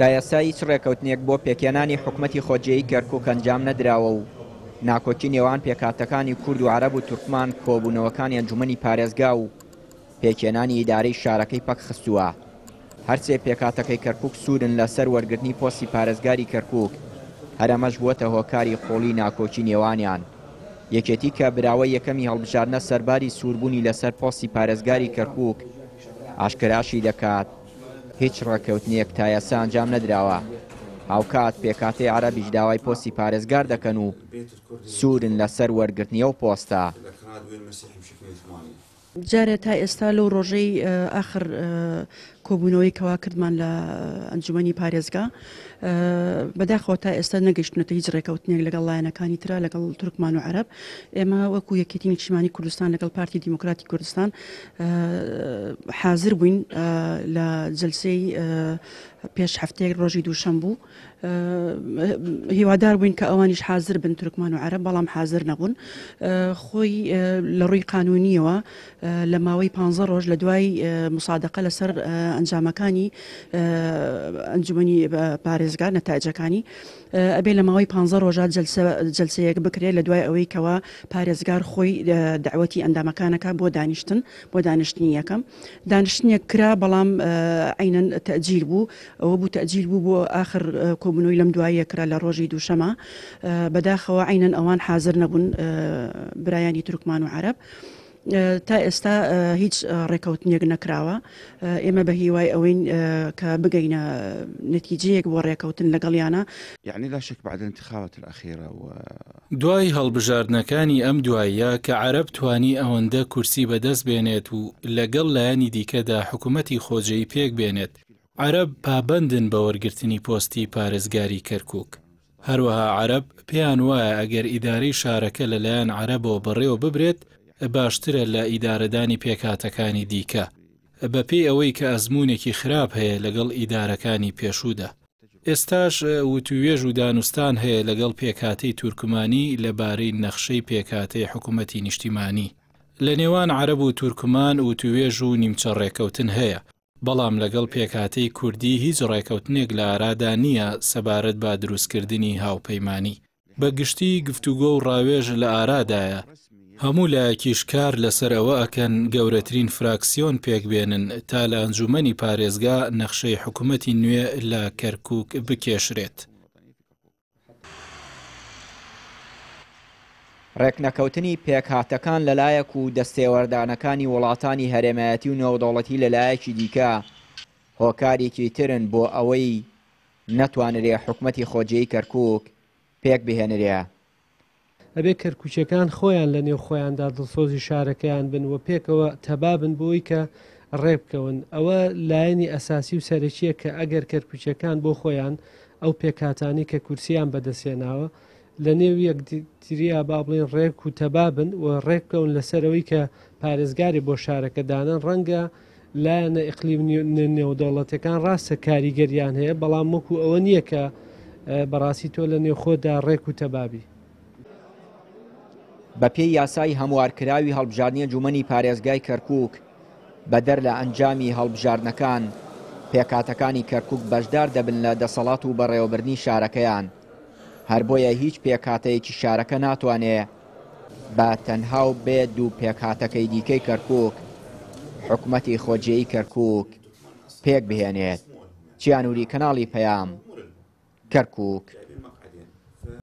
تا ئێستا هیچ ڕێکەوتنێک بۆ پێکێنانی حکومەتی خۆجێیی کەرکووک ئەنجام نەدراوە و ناکۆکی نێوان پێکهاتەکانی کورد و عەرەب و تورکمان کۆبوونەوەکانی ئەنجومەنی پارێزگا و پێکێنانی ئیدارەی شارەکەی پەک خستووە. هەرچێ پێکهاتەکەی کەرکووک سوورن لەسەر وەرگرتنی پۆستی پارێزگاری کەرکووک، هەرەمەش بووەتە هۆکاری قۆڵی ناکۆکی نێوانیان. یەکێتی کە براوە یەکەمی هەڵبژاردنە سەرباری سووربوونی لەسەر پۆستی پارێزگاری کەرکووک ئاشکراشی دەکات هیچ ڕێکەوتنێک تا ئێستا ئەنجام نەدراوە. هاوکات پێکهاتەی عەرەبیش داوای پۆستی پارێزگار دەکەن و سوورن لەسەر وەرگرتنیە و پۆستە. جارێ تا ئێستا لەو ڕۆژەی ئاخر کۆبوونەوەی کەوا کردمان لە ئەنجومەنی پارێزگا بەداخەوە تا ئێستا نەگەیشتونەتە هیچ ڕێکەوتنێک لەگەڵ لایەنەکانی ترا لەگەڵ تورکمان و عەرەب. ئێمە وەکو یەکێتی نیشتیمانی کوردستان لەگەڵ پارتی دیموکراتی کوردستان حاضر بووین لە جەلسەی پێش هەفتەیەک ڕۆژی دووشەمبوو هیوادار بووین کە ئەوانیش حاضر بن تورکمان و عەرەب، بەڵام حاضر نەبوون. خۆی لە ڕووی قانونیەوە لە ماوەی 15 ڕۆژ لە دوای مسادقە لەسەر ئەنجامەکانی ئەنجومەنی پارێزگا نەتایجەکانی ئەبێ لە ماوەی 15 ڕۆژات جەلسەیەک بکرێت لە دوای ئەوەی کەوا پارێزگار خۆی دعوەتی ئەندامەکانەکە بۆ دانیشتنی یەکەم دانیشتنیەک کرا، بەڵام عینەن تەجیل بوو. ئەوە بوو تەجیل بوو بۆ آخر کۆبوونەوەی لەم دواییە کرا لە ڕۆژی دووشەمە. بەداخەوە عینەن ئەوان حاضر نەبوون برایانی تورکمان و عەرەب. تا ئێستا هیچ ڕێکەوتنێک نەکراوە. ئێمە بە هیوای ئەوەین کە بگەینە نەتیجەیەک بۆ ڕێکەوتن لەگەڵیانە. يعني لا شك بعد الانتخابات الأخيرة دوای هەڵبژاردنەکانی ئەم دواییە کە عەرەب توانی ئەوەندە کورسی بەدەست بێنێت و لەگەڵ لایەنی دیکەدا حکوومەتی خۆجێی پێک بێنێت، عەرەب پابەندن بە وەرگرتنی پۆستی پارێزگاری کەرکووک. هەروەها عەرەب پێیان وایە ئەگەر ئیدارەی شارەکە لەلایەن عەرەبەوە بەڕێوە ببرێت باشترە لە ئیدارەدانی پێکهاتەکانی دیکە، بەپێی ئەوەی کە ئەزموونێکی خراپ هەیە لەگەڵ ئیدارەکانی پێشوودا. ئێستاش وتوێژ و دانوستان هەیە لەگەڵ پێکهاتەی تورکمانی لەبارەی نەخشەی پێکهاتەی حکوومەتی نیشتیمانی. لە نێوان عەرەب و تورکمان وتوێژ و نیمچە ڕێکەوتن هەیە، بەڵام لەگەڵ پێکهاتەی کوردی هیچ ڕێکەوتنێک لە ئارادا نییە سەبارەت بە دروستکردنی هاوپەیمانی. بەگشتی گفتوگۆ و ڕاوێژ لە ئارادایە. هەموو لایەکیش کار لەسەر ئەوە ئەکەن گەورەترین فراکسیۆن پێکبێنن تا لە ئەنجومەنی پارێزگا نەخشەی حکوومەتی نوێ لە کەرکووک بکێشرێت. ڕێکنەکەوتنی پێکهاتەکان لەلایەک و دەستێوەردانەکانی وڵاتانی هەرێمایەتی و نێودەوڵەتی لەلایەکی دیکە هۆکارێکی ترن بۆ ئەوەی نەتوانرێ حکوومەتی خۆجێی کەرکووک پێک بهێنرێ. ئەبێ کەرکوچەکان خۆیان لە نێو خۆیاندا دڵسۆزی شارەکەیان بن و پێکەوە تەبابن بۆی کە ڕێبکەون. ئەوە لایەنی ئەساسی و سەرەکیە کە ئەگەر کەرکوچەکان بۆ خۆیان ئەو پێکهاتانی کە کورسیان بەدەستێناوە لە نێو یەکتریا با بڵێن ڕێک و تەبابن و ڕێبکەون لەسەرەوەی کە پارێزگاری بۆ شارەکەدانن. ڕەنگە لایەنە ئیقلیم نێودەوڵەتەکان ڕاستە کاریگەریان هەیە، بەڵام وەکو ئەوە نییە کە بەڕاستی تۆ لە نێو خۆدا ڕێک و تەبابی. بەپێی یاسای هەموارکراوی هەڵبژاردنی ئەنجومەنی پارێزگای کەرکووک بەدەر لە ئەنجامی هەڵبژاردنەکان پێکهاتەکانی کەرکووک بەشدار دەبن لە دەسەڵات و بەڕێوەبردنی شارەکەیان. هەر بۆیە هیچ پێکهاتەیەکی شارەکە ناتوانێت بە تەنها و بێت دوو پێکهاتەکەی دیکەی کەرکووک حکوومەتی خۆجێیی کەرکووک پێک بهێنێت. چیانوری کەناڵی پەیام، کەرکووک.